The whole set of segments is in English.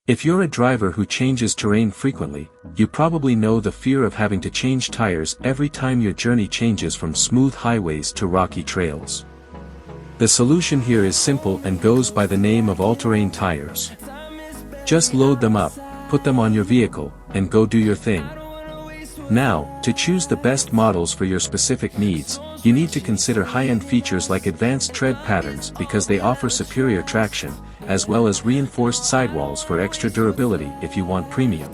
If you're a driver who changes terrain frequently, you probably know the fear of having to change tires every time your journey changes from smooth highways to rocky trails. The solution here is simple and goes by the name of all-terrain tires. Just load them up, put them on your vehicle, and go do your thing. Now, to choose the best models for your specific needs, you need to consider high-end features like advanced tread patterns because they offer superior traction, as well as reinforced sidewalls for extra durability if you want premium.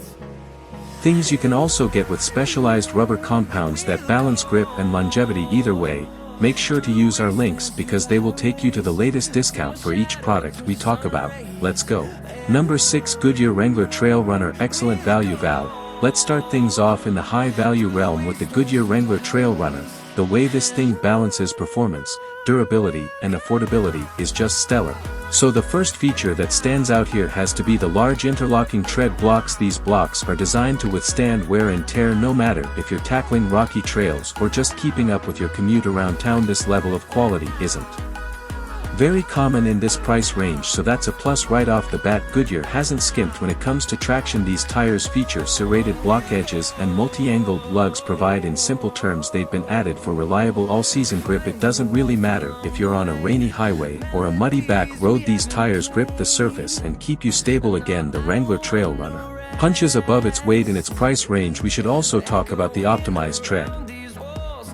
Things you can also get with specialized rubber compounds that balance grip and longevity. Either way, make sure to use our links because they will take you to the latest discount for each product we talk about. Let's go. Number 6, Goodyear Wrangler Trail Runner. Excellent value. Let's start things off in the high-value realm with the Goodyear Wrangler Trail Runner. The way this thing balances performance, durability, and affordability is just stellar. So the first feature that stands out here has to be the large interlocking tread blocks. These blocks are designed to withstand wear and tear no matter if you're tackling rocky trails or just keeping up with your commute around town. This level of quality isn't very common in this price range, so that's a plus right off the bat. Goodyear hasn't skimped when it comes to traction. These tires feature serrated block edges and multi-angled lugs. In simple terms, they've been added for reliable all-season grip. It doesn't really matter if you're on a rainy highway or a muddy back road, these tires grip the surface and keep you stable. Again, the Wrangler Trail Runner punches above its weight in its price range. We should also talk about the optimized tread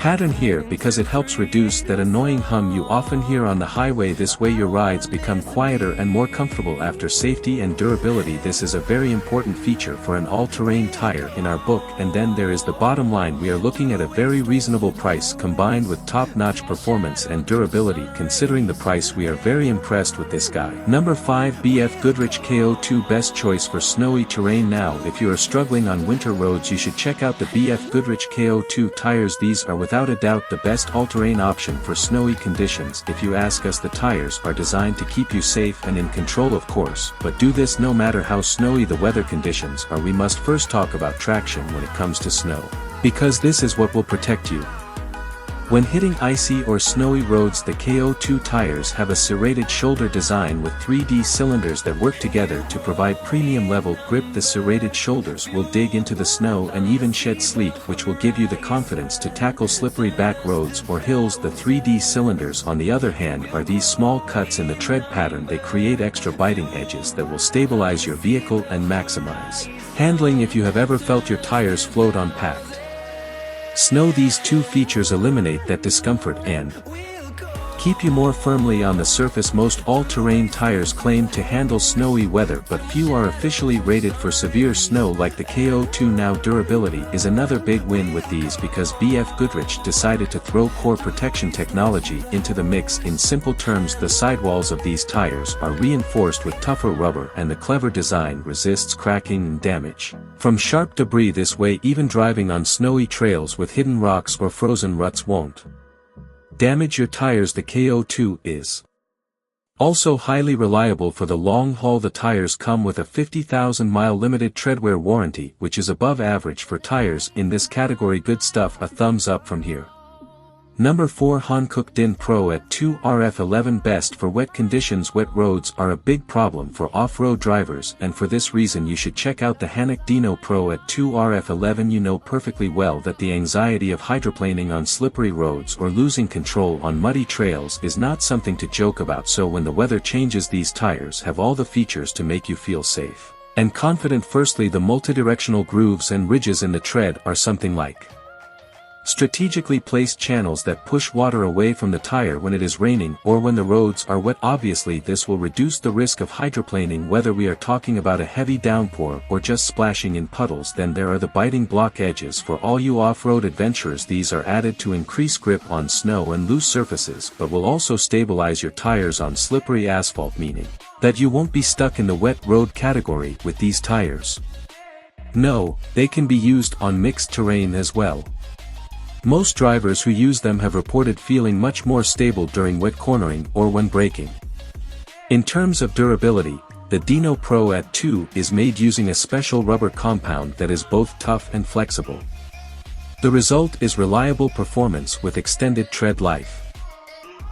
pattern here because it helps reduce that annoying hum you often hear on the highway. This way your rides become quieter and more comfortable. After safety and durability, this is a very important feature for an all-terrain tire in our book. And then there is the bottom line. We are looking at a very reasonable price combined with top-notch performance and durability. Considering the price, we are very impressed with this guy. Number 5, BF Goodrich KO2. Best choice for snowy terrain. Now, if you are struggling on winter roads, you should check out the BF Goodrich KO2 tires. These are without a doubt the best all-terrain option for snowy conditions. If you ask us, the tires are designed to keep you safe and in control, of course, but do this no matter how snowy the weather conditions are. We must first talk about traction when it comes to snow, because this is what will protect you when hitting icy or snowy roads. The KO2 tires have a serrated shoulder design with 3D cylinders that work together to provide premium level grip. The serrated shoulders will dig into the snow and even shed sleet, which will give you the confidence to tackle slippery back roads or hills. The 3D cylinders, on the other hand, are these small cuts in the tread pattern. They create extra biting edges that will stabilize your vehicle and maximize handling if you have ever felt your tires float on packed snow. These two features eliminate that discomfort and keep you more firmly on the surface. Most all-terrain tires claim to handle snowy weather, but few are officially rated for severe snow like the KO2. Now, durability is another big win with these because BF Goodrich decided to throw core protection technology into the mix. In simple terms, the sidewalls of these tires are reinforced with tougher rubber, and the clever design resists cracking and damage from sharp debris. This way, even driving on snowy trails with hidden rocks or frozen ruts won't damage your tires. The KO2 is also highly reliable for the long haul. The tires come with a 50,000-mile limited treadwear warranty, which is above average for tires in this category. Good stuff. A thumbs up from here. Number 4, Hankook Din Pro at 2 RF11. Best for wet conditions. Wet roads are a big problem for off-road drivers, and for this reason you should check out the Hankook Dino Pro at 2 RF11. You know perfectly well that the anxiety of hydroplaning on slippery roads or losing control on muddy trails is not something to joke about. So when the weather changes, these tires have all the features to make you feel safe and confident. Firstly, the multidirectional grooves and ridges in the tread are something like strategically placed channels that push water away from the tire when it is raining or when the roads are wet. Obviously, this will reduce the risk of hydroplaning whether we are talking about a heavy downpour or just splashing in puddles. Then there are the biting block edges for all you off-road adventurers. These are added to increase grip on snow and loose surfaces, but will also stabilize your tires on slippery asphalt, meaning that you won't be stuck in the wet road category with these tires. No, they can be used on mixed terrain as well. Most drivers who use them have reported feeling much more stable during wet cornering or when braking. In terms of durability, the Dino Pro at 2 is made using a special rubber compound that is both tough and flexible. The result is reliable performance with extended tread life.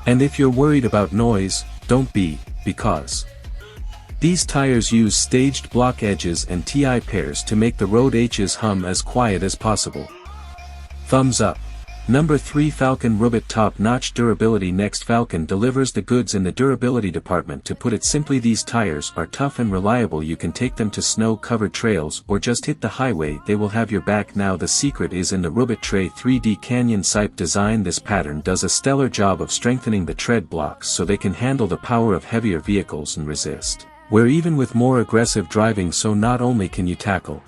And if you're worried about noise, don't be, because These tires use staged block edges and TI pairs to make the road H's hum as quiet as possible. Thumbs up. Number 3 Falcon Rubit Top-notch durability. Next, Falcon delivers the goods in the durability department. To put it simply, these tires are tough and reliable. You can take them to snow-covered trails or just hit the highway, they will have your back. Now the secret is in the Rubit Tray 3D Canyon Sipe design. This pattern does a stellar job of strengthening the tread blocks so they can handle the power of heavier vehicles and resist wear even with more aggressive driving. So not only can you tackle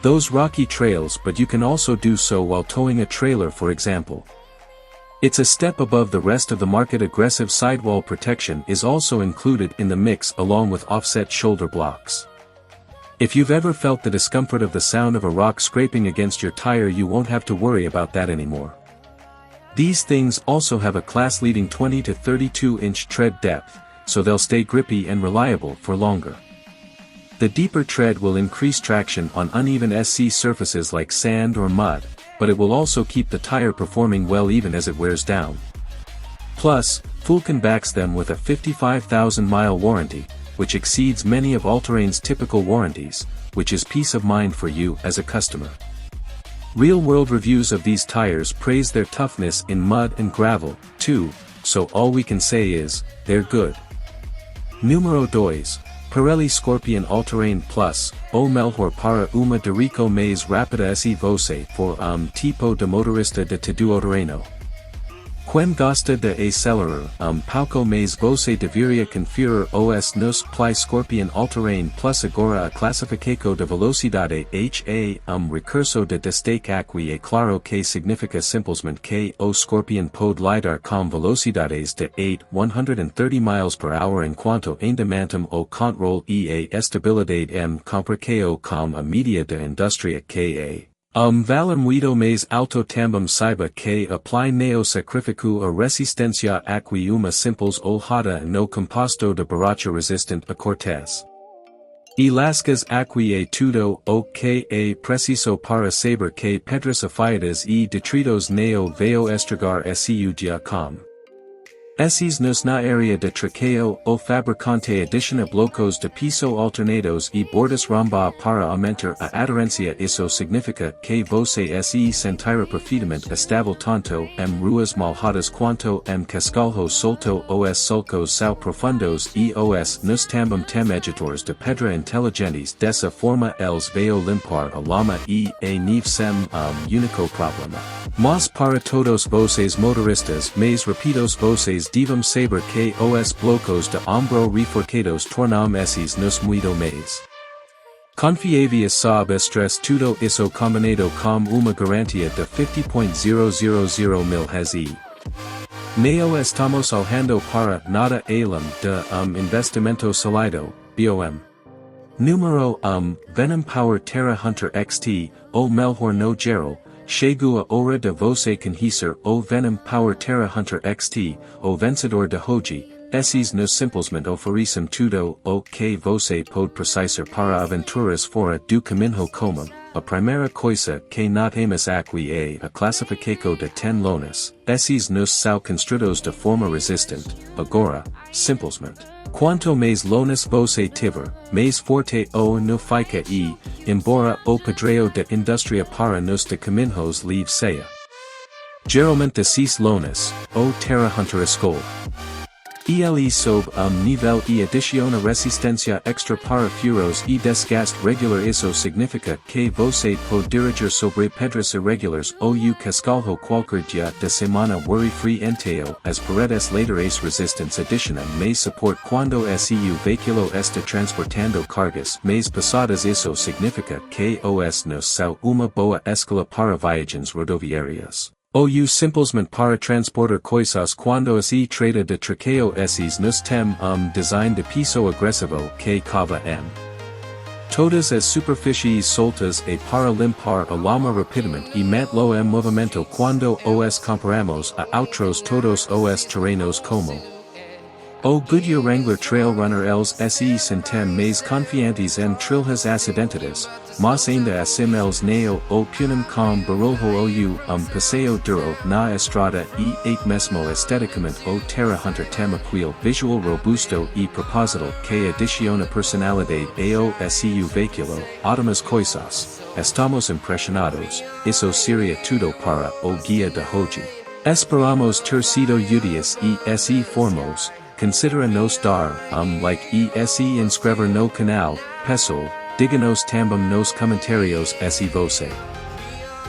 those rocky trails, but you can also do so while towing a trailer, for example. It's a step above the rest of the market. Aggressive sidewall protection is also included in the mix along with offset shoulder blocks. If you've ever felt the discomfort of the sound of a rock scraping against your tire, you won't have to worry about that anymore. These things also have a class-leading 20 to 32-inch tread depth, so they'll stay grippy and reliable for longer. The deeper tread will increase traction on uneven SC surfaces like sand or mud, but it will also keep the tire performing well even as it wears down. Plus, Falcon backs them with a 55,000-mile warranty, which exceeds many of All-Terrain's typical warranties, which is peace of mind for you as a customer. Real-world reviews of these tires praise their toughness in mud and gravel, too, so all we can say is, they're good. Numero 2. Pirelli Scorpion All-Terrain Plus, o melhor para uma dirico mais rápida e você for tipo de motorista de todo terreno. Quem gosta de acelerar pouco mais você deveria conferir os nos Ply Scorpion All-Terrain Plus. Agora a classificação de velocidade recurso de destaque aqui é claro que significa simplesmente que o Scorpion pode lidar com velocidades de 130 miles per hour enquanto ainda mantém o controle e a estabilidade comparado com a média da indústria que é vale muito mais alto. Também saiba que apply neo sacrifico a resistência aqui uma simples olhada no composto de borracha resistente a cortes. E lascas aqui é tudo o que é preciso para saber que pedras afiadas e detritos neo veo estragar su dia com. Esses nos na área de traqueo, o fabricante adiciona blocos de piso alternados e bordas romba para aumentar a aderência. Isso significa que você se sentirá perfeitamente estável tanto ruas malhadas quanto cascalho solto. Os sulcos são profundos e os nos também tem editores de pedra inteligentes. Dessa forma eles vão limpar a lama e a neve sem único problema. Mas para todos vocês motoristas mais rápidos, vocês devem saber que os blocos de ombro reforçados tornam esses nos muito mais confiáveis sob estresse. Tudo isso combinado com uma garantia de 50.000 milhas e neo estamos alhando para nada além de investimento sólido, BOM. Número Venom Power Terra Hunter XT, o melhor no geral. Chegou a hora de você conhecer o Venom Power Terra Hunter XT, o vencedor de hoje. Esses nos simplesmente oferecem tudo o que você pode precisar para aventuras fora do caminho comum. A primeira coisa que notamos aqui é a classificação de 10 lonas. Esses nos são construídos de forma resistente. Agora, simplesmente, quanto mais lonas você tiver, mais forte o no fica e, embora o padrão de indústria para nos de caminhos livre seja geralmente de 6 lonas, o Terra Hunter escolhe ele sob nível e adiciona resistência extra para furos e desgaste regular. Isso significa que você pode dirigir sobre pedras irregulares ou cascalho qualquer dia de semana worry-free. Enteo as paredes laterais resistentes adicionam mais suporte quando seu veículo está transportando cargas mais pesadas. Isso significa que os nos são uma boa escala para viagens rodoviárias. Ou simplesmente para transportar coisas quando se trata de traqueo. Esses nos tem design de piso agressivo que cava todas as superfícies soltas e para limpar a lama rapidamente e mantê-lo em movimento quando os comparamos a outros todos os terrenos como O Goodyear Wrangler Trail Runner els se sentem mais confiantes en trilhas acidentadas, mas ainda assim els neo o punum com barulho ou paseo duro na estrada e 8 mesmo esteticamente o Terra Hunter tem aquil visual robusto e proposito que adiciona personalidade ao seu veículo, además coisas, estamos impressionados, isso seria tudo para o guia de hoje. Esperamos ter sido úteis e se formos. Considera nos dar, like se inscrever no canal, pessoal, diga-nos também nos comentários se você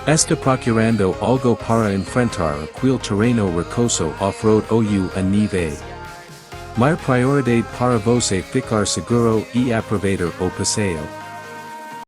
está procurando algo para enfrentar aquele terreno rocoso off-road ou a neve. Minha prioridade para você ficar seguro e aproveitar o passeio.